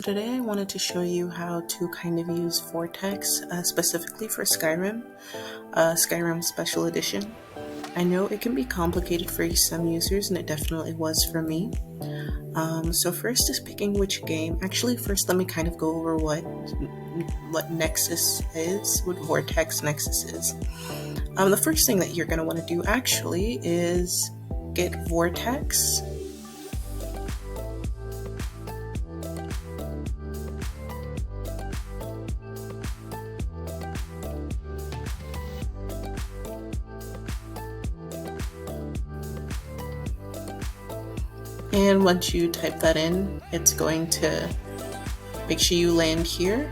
Today I wanted to show you how to kind of use Vortex specifically for Skyrim, Skyrim Special Edition. I know it can be complicated for some users, and it definitely was for me. So first is picking which game. Actually, first let me kind of go over what Nexus is, what Vortex Nexus is. The first thing that you're going to want to do actually is get Vortex. And once you type that in, it's going to make sure you land here,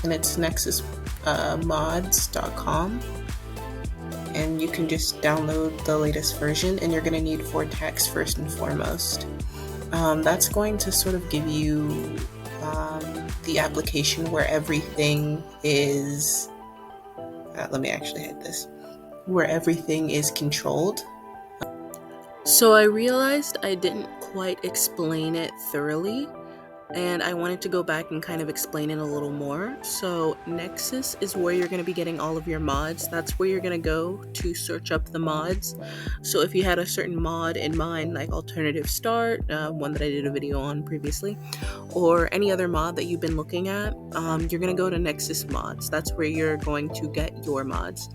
and it's nexusmods.com, and you can just download the latest version, and you're going to need Vortex first and foremost. That's going to sort of give you the application where everything is, let me actually hit this, where everything is controlled. So I realized I didn't quite explain it thoroughly, and I wanted to go back and kind of explain it a little more. So Nexus is where you're going to be getting all of your mods. That's where you're going to go to search up the mods. So if you had a certain mod in mind, like Alternative Start, one that I did a video on previously, or any other mod that you've been looking at, you're going to go to Nexus Mods. That's where you're going to get your mods.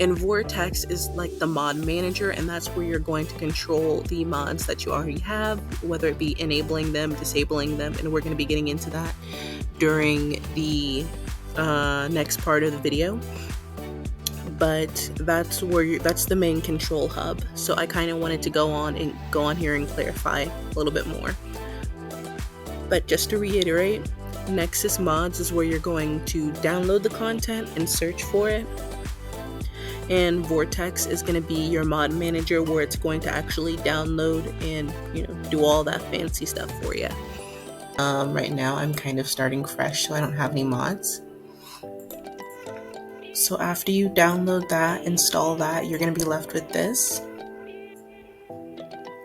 And Vortex is like the mod manager, and that's where you're going to control the mods that you already have, whether it be enabling them, disabling them, and we're going to be getting into that during the next part of the video. But that's the main control hub. So I kind of wanted to go on here and clarify a little bit more. But just to reiterate, Nexus Mods is where you're going to download the content and search for it. And Vortex is going to be your mod manager, where it's going to actually download and do all that fancy stuff for you. Right now I'm kind of starting fresh, so I don't have any mods. So after you download that, install that, you're going to be left with this.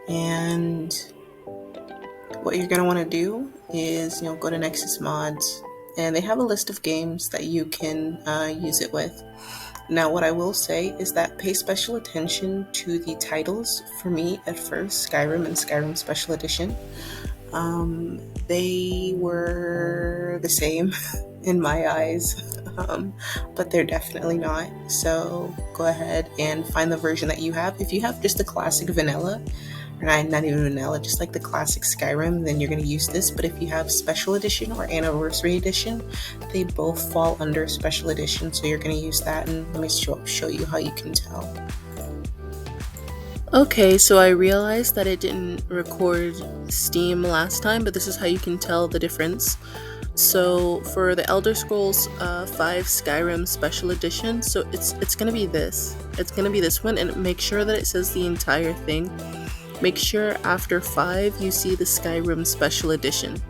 And what you're going to want to do is go to Nexus Mods, and they have a list of games that you can use it with. Now, what I will say is that pay special attention to the titles. For me, at first, Skyrim and Skyrim Special Edition, they were the same in my eyes, but they're definitely not. So go ahead and find the version that you have. If you have just the classic vanilla, or not even vanilla, just like the classic Skyrim, then you're going to use this. But if you have Special Edition or Anniversary Edition, they both fall under Special Edition, so you're going to use that. And let me show you how you can tell. Okay, so I realized that it didn't record Steam last time, but this is how you can tell the difference. So for the Elder Scrolls 5 Skyrim Special Edition, so it's going to be this. It's going to be this one, and make sure that it says the entire thing. Make sure after 5 you see the Skyrim Special Edition.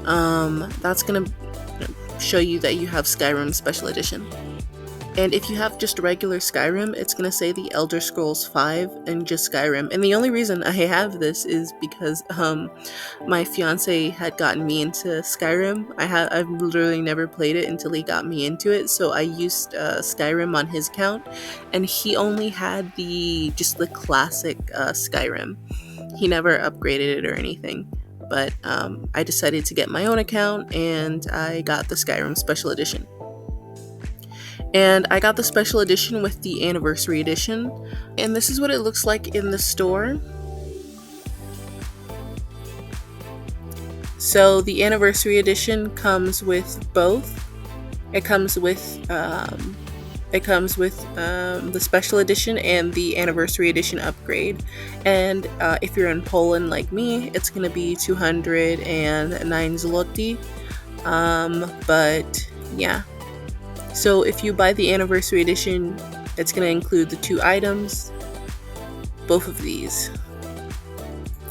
That's going to show you that you have Skyrim Special Edition. And if you have just regular Skyrim, it's going to say the Elder Scrolls 5 and just Skyrim. And the only reason I have this is because my fiance had gotten me into Skyrim. I've literally never played it until he got me into it. So I used Skyrim on his account, and he only had just the classic Skyrim. He never upgraded it or anything. But I decided to get my own account, and I got the Skyrim Special Edition. And I got the Special Edition with the Anniversary Edition. And this is what it looks like in the store. So the Anniversary Edition comes with both. It comes with the Special Edition and the Anniversary Edition upgrade. And if you're in Poland like me, it's going to be 209 zloty. But yeah. So if you buy the Anniversary Edition, it's going to include the 2 items, both of these.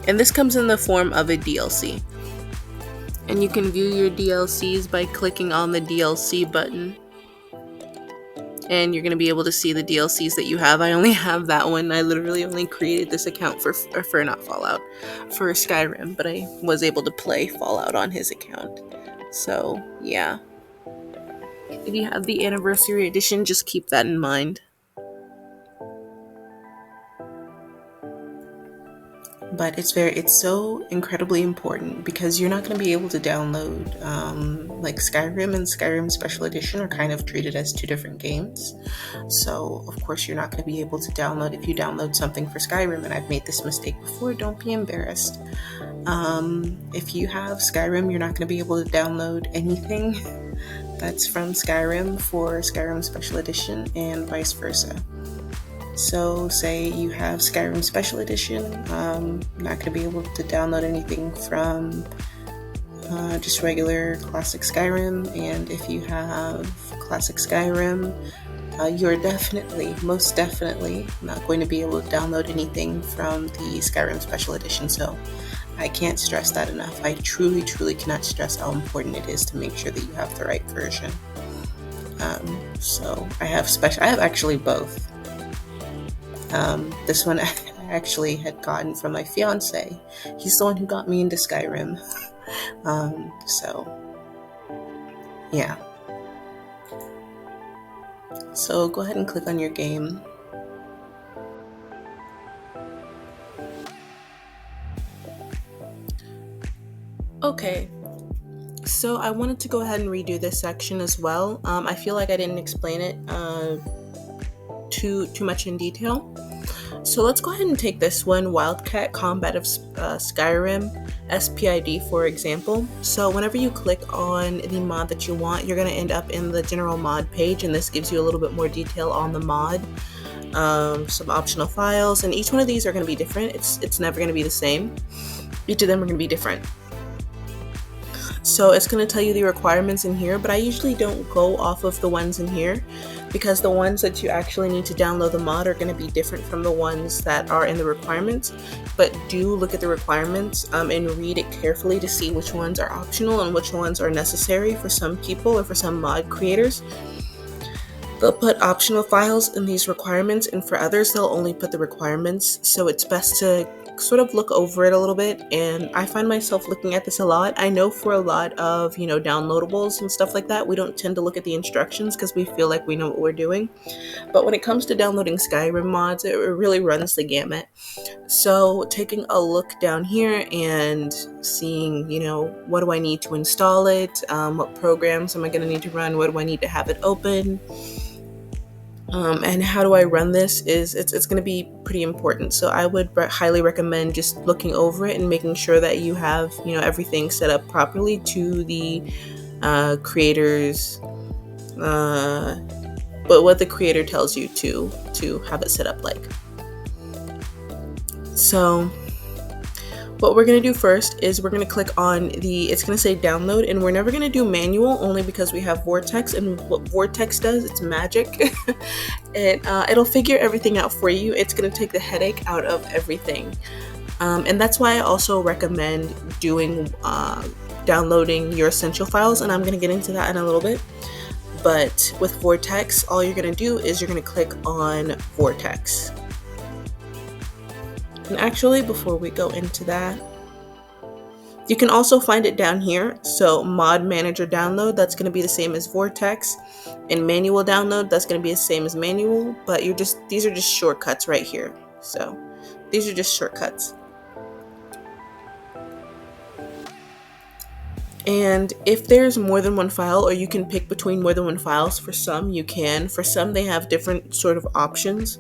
And this comes in the form of a DLC. And you can view your DLCs by clicking on the DLC button. and you're going to be able to see the DLCs that you have. I only have that one. I literally only created this account for not Fallout, for Skyrim, but I was able to play Fallout on his account. So yeah, if you have the anniversary edition, just keep that in mind. But it's so incredibly important, because you're not going to be able to download like Skyrim and Skyrim Special Edition are kind of treated as two different games. So of course you're not going to be able to download, if you download something for Skyrim, and I've made this mistake before, don't be embarrassed. If you have Skyrim, you're not going to be able to download anything that's from Skyrim for Skyrim Special Edition, and vice versa. So say you have Skyrim Special Edition, not going to be able to download anything from just regular Classic Skyrim, and if you have Classic Skyrim, you're most definitely not going to be able to download anything from the Skyrim Special Edition. So I can't stress that enough. I truly cannot stress how important it is to make sure that you have the right version. So I have actually both. This one I actually had gotten from my fiance. He's the one who got me into Skyrim. So yeah. So go ahead and click on your game. Okay. So I wanted to go ahead and redo this section as well. I feel like I didn't explain it too much in detail. So let's go ahead and take this one, Wildcat Combat of Skyrim, SPID, for example. So whenever you click on the mod that you want, you're going to end up in the general mod page, and this gives you a little bit more detail on the mod, some optional files, and each one of these are going to be different. It's never going to be the same. Each of them are going to be different. So it's going to tell you the requirements in here, but I usually don't go off of the ones in here, because the ones that you actually need to download the mod are going to be different from the ones that are in the requirements. But do look at the requirements and read it carefully to see which ones are optional and which ones are necessary for some people or for some mod creators. They'll put optional files in these requirements, and for others they'll only put the requirements. So it's best to sort of look over it a little bit, and I find myself looking at this a lot. I know for a lot of, downloadables and stuff like that, we don't tend to look at the instructions because we feel like we know what we're doing. But when it comes to downloading Skyrim mods, it really runs the gamut. So taking a look down here and seeing, what do I need to install it? What programs am I going to need to run? What do I need to have it open? And how do I run this it's going to be pretty important. So I would highly recommend just looking over it and making sure that you have, everything set up properly to the creator's, but what the creator tells you to have it set up like. So what we're going to do first is we're going to click on it's going to say download, and we're never going to do manual, only because we have Vortex, and what Vortex does, it's magic. It'll figure everything out for you. It's going to take the headache out of everything. And that's why I also recommend downloading your essential files, and I'm going to get into that in a little bit. But with Vortex, all you're going to do is you're going to click on Vortex. And actually, before we go into that, you can also find it down here. So mod manager download, that's going to be the same as Vortex, and manual download, that's going to be the same as manual, but these are just shortcuts right here. So these are just shortcuts. And if there's more than one file, or you can pick between more than one files, for some you can. For some, they have different sort of options.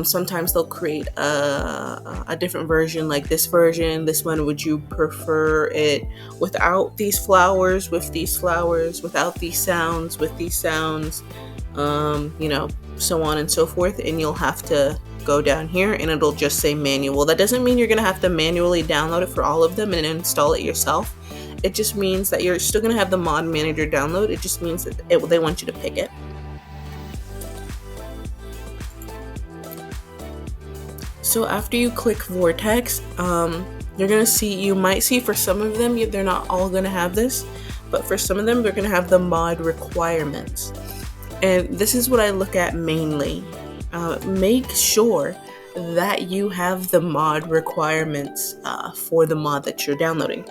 Sometimes they'll create a different version, like this version. This one, would you prefer it without these flowers, with these flowers, without these sounds, with these sounds, so on and so forth. And you'll have to go down here and it'll just say manual. That doesn't mean you're going to have to manually download it for all of them and install it yourself. It just means that you're still going to have the mod manager download. It just means that they want you to pick it. So after you click Vortex, you might see for some of them, they're not all going to have this, but for some of them, they're going to have the mod requirements. And this is what I look at mainly. Make sure that you have the mod requirements for the mod that you're downloading.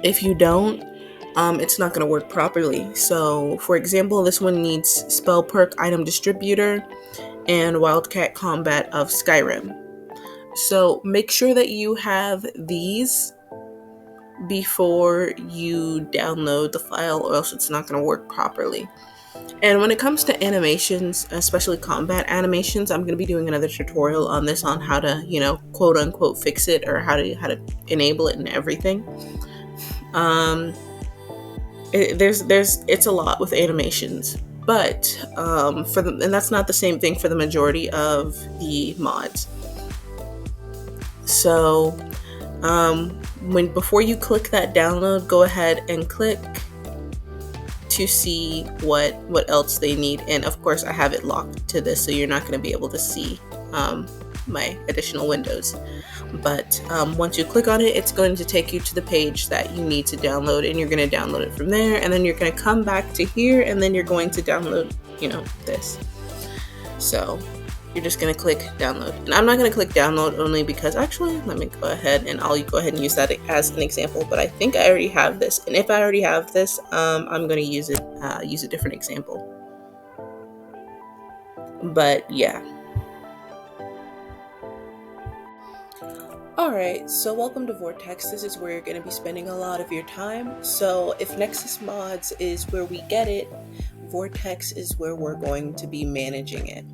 If you don't, it's not going to work properly. So, for example, this one needs Spell Perk Item Distributor and Wildcat Combat of Skyrim. So make sure that you have these before you download the file, or else it's not going to work properly. And when it comes to animations, especially combat animations, I'm going to be doing another tutorial on this, on how to, quote unquote fix it, or how to enable it and everything. It's a lot with animations, but and that's not the same thing for the majority of the mods. So before you click that download, go ahead and click to see what else they need. And of course, I have it locked to this, so you're not going to be able to see my additional windows. But once you click on it, it's going to take you to the page that you need to download, and you're going to download it from there. And then you're going to come back to here, and then you're going to download, this. So you're just going to click download. And I'm not going to click download only because, actually, let me go ahead and I'll go ahead and use that as an example. But I think I already have this. And if I already have this, I'm going to use a different example. But yeah. Alright, so welcome to Vortex. This is where you're going to be spending a lot of your time. So if Nexus Mods is where we get it, Vortex is where we're going to be managing it.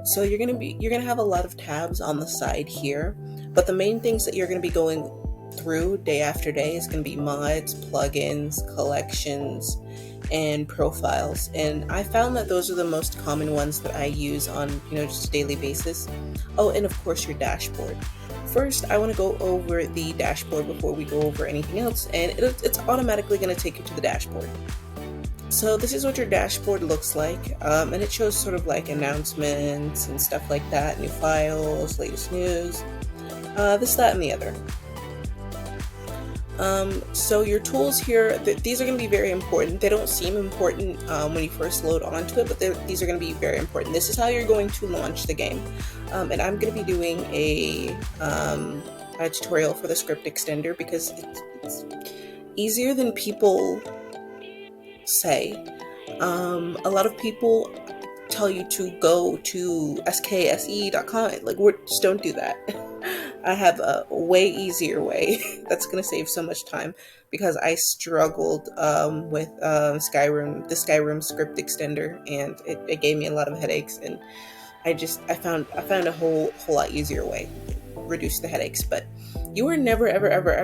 So you're gonna have a lot of tabs on the side here, but the main things that you're gonna be going through day after day is gonna be mods, plugins, collections, and profiles. And I found that those are the most common ones that I use on just a daily basis. Oh, and of course your dashboard. First, I want to go over the dashboard before we go over anything else, and it's automatically going to take you to the dashboard. So this is what your dashboard looks like, and it shows sort of like announcements and stuff like that, new files, latest news, this, that, and the other. So your tools here, these are going to be very important. They don't seem important when you first load onto it, but these are going to be very important. This is how you're going to launch the game. And I'm going to be doing a tutorial for the script extender because it's easier than people say. A lot of people tell you to go to skse.com. Just don't do that. I have a way easier way that's going to save so much time, because I struggled with the Skyrim script extender, and it gave me a lot of headaches, and I found a whole lot easier way, reduce the headaches. But you are never ever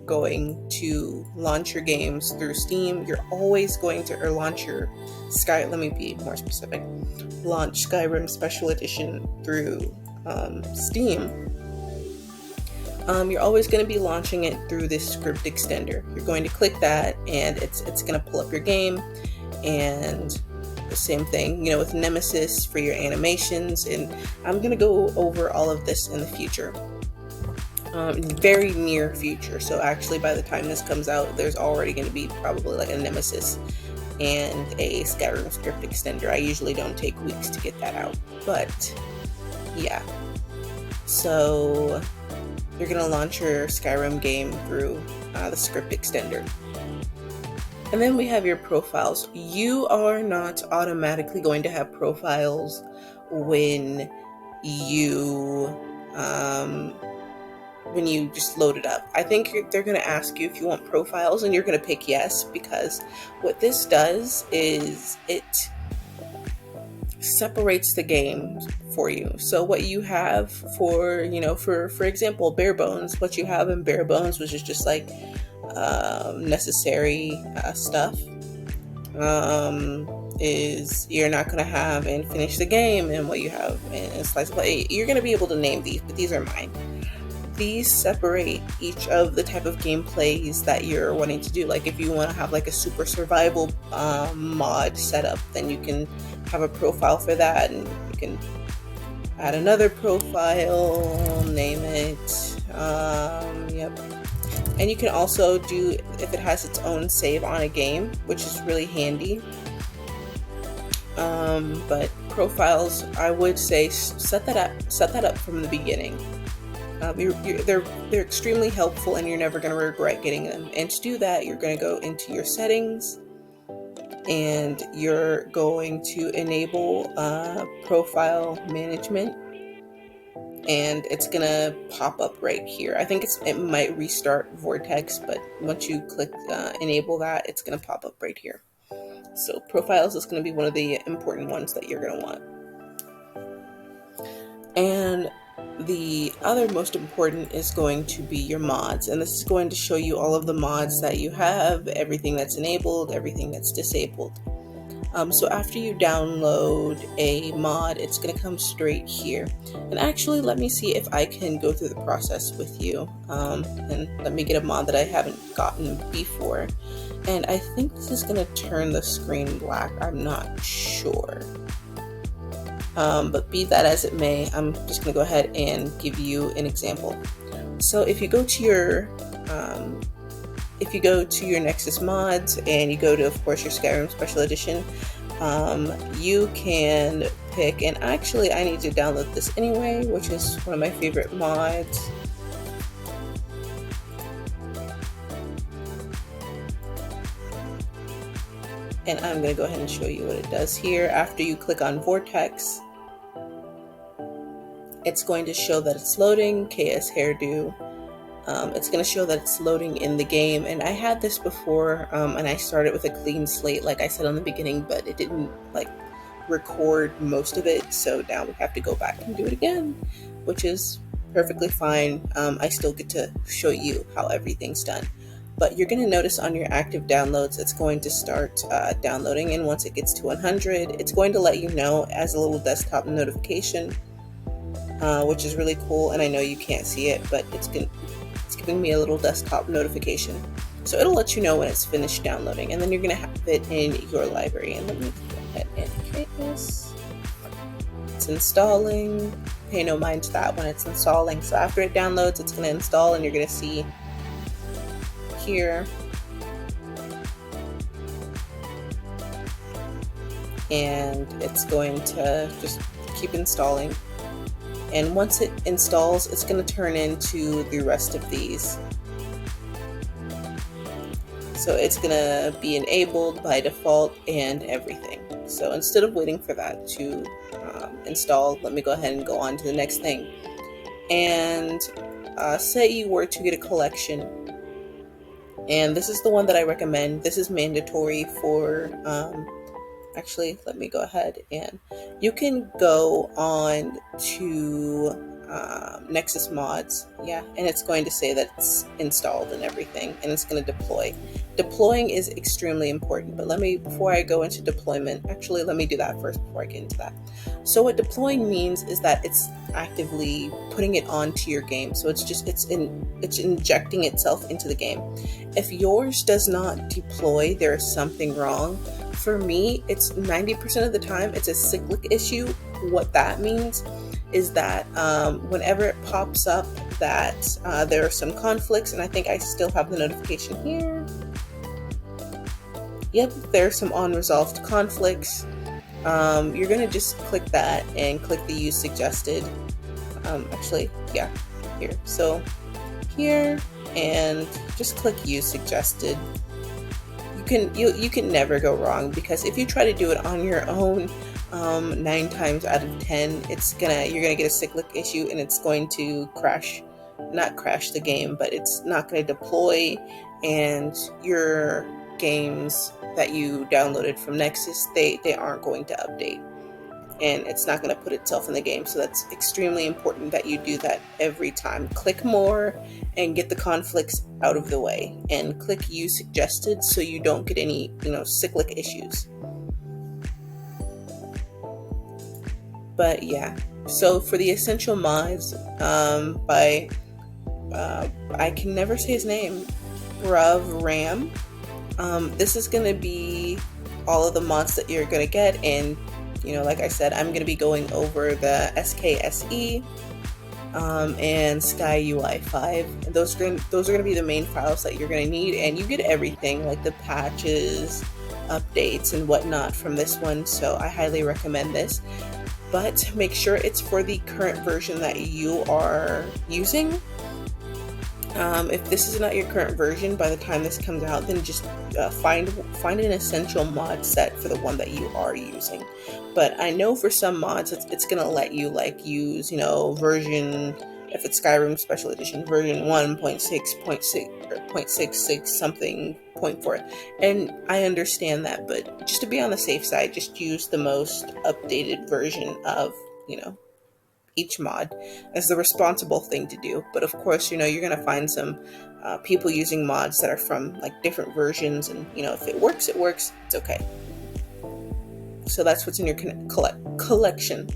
going to launch your games through Steam. You're always going to launch your let me be more specific. Launch Skyrim Special Edition through Steam. You're always going to be launching it through this script extender. You're going to click that, and it's going to pull up your game, and the same thing, with Nemesis for your animations. And I'm going to go over all of this in the future, very near future. So actually, by the time this comes out, there's already going to be probably like a Nemesis and a Skyrim script extender. I usually don't take weeks to get that out, but yeah. So you're going to launch your Skyrim game through the script extender. And then we have your profiles. You are not automatically going to have profiles when you just load it up. I think they're going to ask you if you want profiles, and you're going to pick yes, because what this does is it separates the game for you. So what you have for example, Bare Bones, what you have in Bare Bones, which is just like necessary stuff, is you're not going to have and finish the game, and what you have in Slice of Play. You're going to be able to name these, but these are mine. These separate each of the type of gameplays that you're wanting to do. Like if you want to have like a super survival mod setup, then you can have a profile for that, and you can add another profile, name it, And you can also do if it has its own save on a game, which is really handy. But profiles, I would say set that up from the beginning. They're extremely helpful, and you're never going to regret getting them. And to do that, you're going to go into your settings, and you're going to enable profile management, and it's going to pop up right here. I think it might restart Vortex, but once you click enable that, it's going to pop up right here. So profiles is going to be one of the important ones that you're going to want. And the other most important is going to be your mods, and this is going to show you all of the mods that you have, everything that's enabled, everything that's disabled. So after you download a mod, it's going to come straight here. And actually, let me see if I can go through the process with you, and let me get a mod that I haven't gotten before. And I think this is going to turn the screen black. I'm not sure. But be that as it may, I'm just going to go ahead and give you an example. So if you go to your Nexus mods, and you go to, of course, your Skyrim Special Edition, you can pick, and actually I need to download this anyway, which is one of my favorite mods. And I'm going to go ahead and show you what it does here. After you click on Vortex, it's going to show that it's loading, KS Hairdo. It's going to show that it's loading in the game, and I had this before, and I started with a clean slate like I said on the beginning, but it didn't record most of it, so now we have to go back and do it again, which is perfectly fine. I still get to show you how everything's done. But you're going to notice on your active downloads, it's going to start downloading, and once it gets to 100, it's going to let you know as a little desktop notification, which is really cool. And I know you can't see it, but it's giving me a little desktop notification. So it'll let you know when it's finished downloading, and then you're going to have it in your library. And let me go ahead and create this. It's installing. Pay no mind to that when it's installing. So after it downloads, it's going to install, and you're going to see here, and it's going to just keep installing, and once it installs, it's going to turn into the rest of these. So it's going to be enabled by default and everything. So instead of waiting for that to install, let me go ahead and go on to the next thing. And say you were to get a collection, and this is the one that I recommend. This is mandatory for, actually, let me go ahead, and you can go on to Nexus mods, yeah, and it's going to say that it's installed and everything, and it's going to deploy. Deploying is extremely important, but before I go into deployment, actually, let me do that first before I get into that. So what deploying means is that it's actively putting it onto your game. So it's injecting itself into the game. If yours does not deploy, there is something wrong. For me, it's 90% of the time it's a cyclic issue. What that means is that whenever it pops up that there are some conflicts, and I think I still have the notification here. Yep, there's some unresolved conflicts. You're gonna just click that and click the use suggested. Actually, yeah, here. So here, and just click use suggested. You can never go wrong, because if you try to do it on your own, 9 times out of 10, you're gonna get a cyclic issue, and it's going to not crash the game, but it's not going to deploy, and your games that you downloaded from Nexus, they aren't going to update, and it's not going to put itself in the game. So that's extremely important that you do that every time. Click more and get the conflicts out of the way, and click use suggested so you don't get any cyclic issues. But yeah, so for the essential mods, by I can never say his name, Bruv Ram. This is going to be all of the mods that you're going to get, and like I said, I'm going to be going over the SKSE. and Sky UI 5. And those are going to be the main files that you're going to need, and you get everything like the patches, updates, and whatnot from this one. So I highly recommend this. But make sure it's for the current version that you are using. If this is not your current version by the time this comes out, then just find an essential mod set for the one that you are using. But I know for some mods, it's gonna let you like use, version, if it's Skyrim Special Edition, version 1.6.6 or 0.66 something 0.4. And I understand that, but just to be on the safe side, just use the most updated version of, each mod as the responsible thing to do. But of course, you're going to find some people using mods that are from like different versions, and if it works, it's okay. So that's what's in your collection.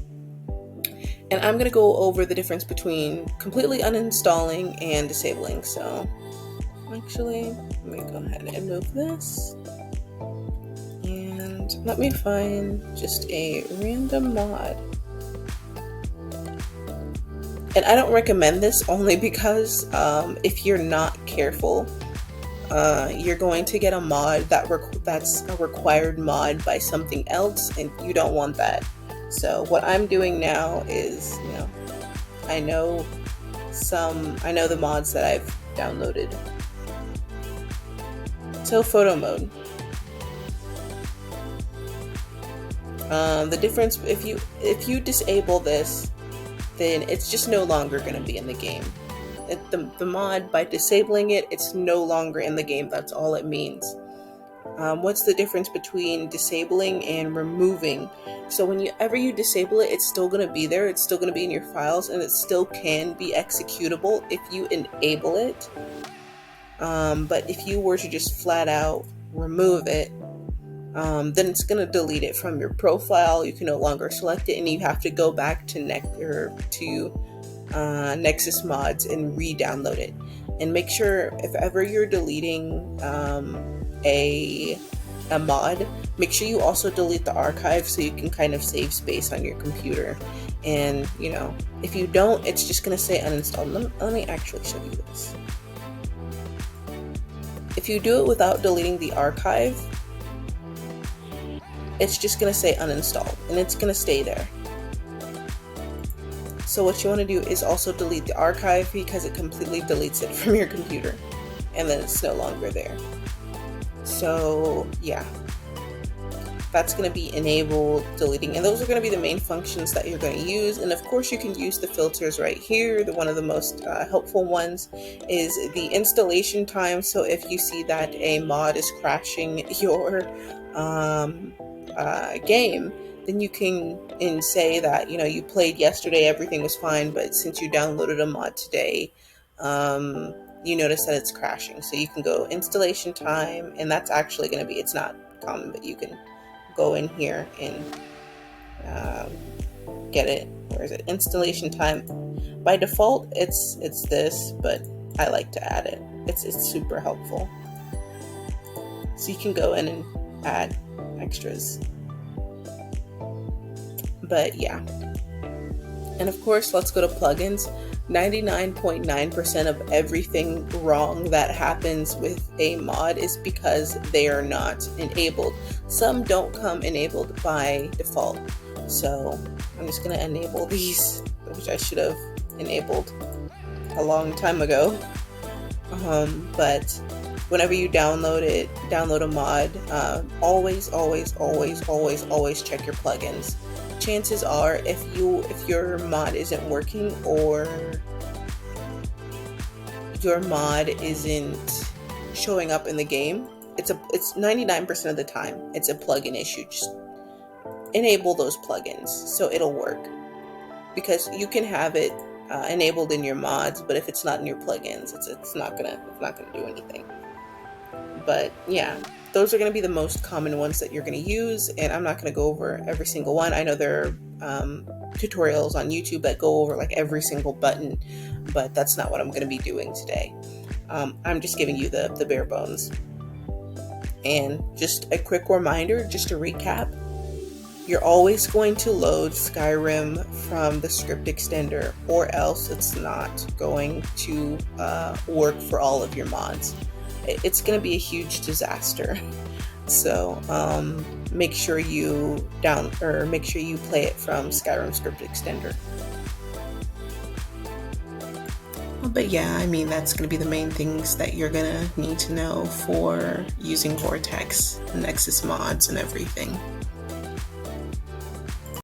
And I'm going to go over the difference between completely uninstalling and disabling. So actually, let me go ahead and move this, and let me find just a random mod. And I don't recommend this only because if you're not careful, you're going to get a mod that's a required mod by something else, and you don't want that. So what I'm doing now is, I know the mods that I've downloaded. So photo mode. The difference, if you disable this, then it's just no longer going to be in the game. The mod, by disabling it, it's no longer in the game. That's all it means. What's the difference between disabling and removing? So whenever you disable it, it's still going to be there. It's still going to be in your files, and it still can be executable if you enable it. But if you were to just flat out remove it, then it's going to delete it from your profile. You can no longer select it, and you have to go back to Nexus mods and re-download it. And make sure, if ever you're deleting a mod, make sure you also delete the archive so you can kind of save space on your computer. And if you don't, it's just going to say uninstalled. Let me actually show you this. If you do it without deleting the archive, it's just going to say uninstalled, and it's going to stay there. So what you want to do is also delete the archive, because it completely deletes it from your computer, and then it's no longer there. So yeah, that's going to be enabled deleting, and those are going to be the main functions that you're going to use. And of course, you can use the filters right here. One of the most helpful ones is the installation time. So if you see that a mod is crashing your game, then you can say that you played yesterday, everything was fine, but since you downloaded a mod today, you notice that it's crashing. So you can go installation time, and that's actually going to be, it's not common, but you can go in here and get it. Where is it? Installation time. By default, it's this, but I like to add it. It's super helpful. So you can go in and add extras. But yeah. And of course, let's go to plugins. 99.9% of everything wrong that happens with a mod is because they are not enabled. Some don't come enabled by default. So I'm just going to enable these, which I should have enabled a long time ago. But whenever you download a mod, always check your plugins. Chances are, if your mod isn't working, or your mod isn't showing up in the game, it's 99% of the time it's a plugin issue. Just enable those plugins so it'll work, because you can have it enabled in your mods, but if it's not in your plugins, it's not gonna do anything. But yeah, those are going to be the most common ones that you're going to use, and I'm not going to go over every single one. I know there are tutorials on YouTube that go over like every single button, but that's not what I'm going to be doing today. I'm just giving you the bare bones. And just a quick reminder, just to recap, You're always going to load Skyrim from the script extender, or else it's not going to work for all of your mods. It's going to be a huge disaster. So make sure you play it from Skyrim script extender. But yeah, I mean, that's going to be the main things that you're going to need to know for using Vortex, Nexus mods, and everything.